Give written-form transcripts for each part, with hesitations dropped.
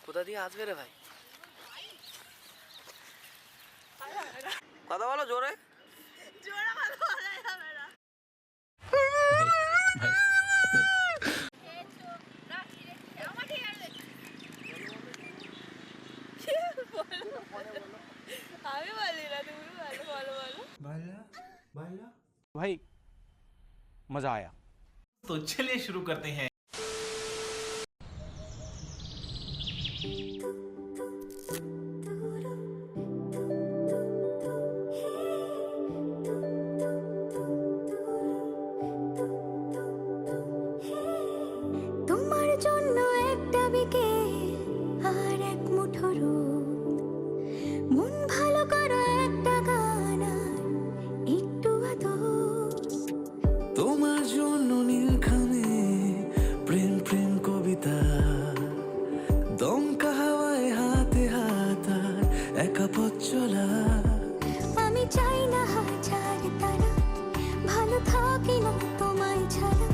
কোথা দিয়ে আসবে রে ভাই? কথা বলো জোরে। আমি বলি না, তুমি বলো বলো বলো। भाई मजा आया। तो चलिए शुरू करते हैं। তোমার জন্য একটা বিকেল আর এক মুঠো রোদ, মন ভালো করো একটা গান আর একটু আদর। তোমার জন্য নীলখামে প্রেম প্রেম কবিতা, দমকা হাওয়ায় হাতে হাত আর একা পথ চলা। আমি চাই না হাজার তারা, ভালো থাকি না তোমায় ছাড়া।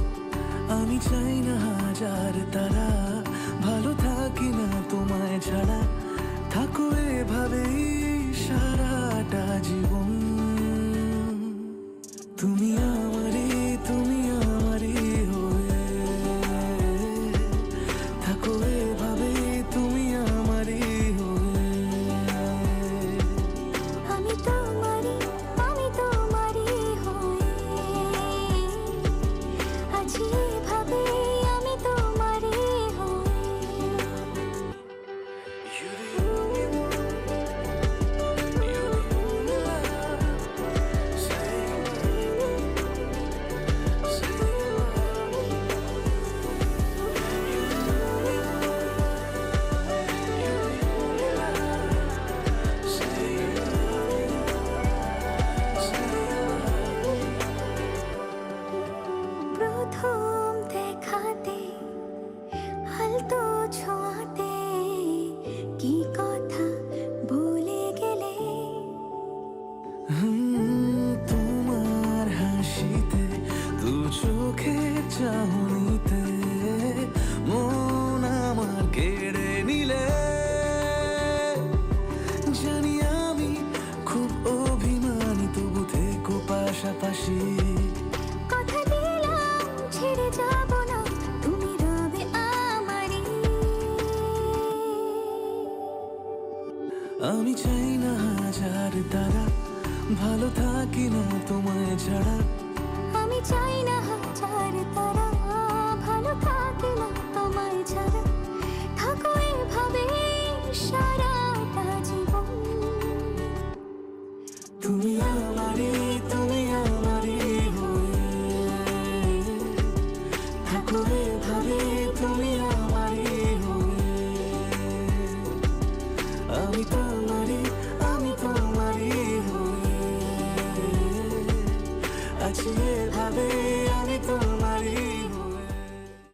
আমি চাই না হাজার তারা, ভালো থাকি না তোমায় ছাড়া। থাকো এভাবেই সারাটা জীবন। তুমি আমারই হয়ে থাকো এভাবেই, তুমি আমারই হয়ে। আমি তোমারই হয়ে আছি এভাবে, আমি তোমারই হয়ে। প্রথম দেখাতে হালতো ছোঁয়াতে কি কথা বলে গেলে। তোমার হাসিতে, দু চোখের চাহনিতে মন আমার কেড়ে নিলে। জানি আমি খুব অভিমানী, তবু থেকো পাশাপাশি। কথা দিলাম ছেড়ে যাব না, তুমি রবে আমারই। আমি চাই না হাজার তারা, ভালো থাকি না তোমায় ছাড়া। আমি চাই না হাজার তারা, ভালো থাকি না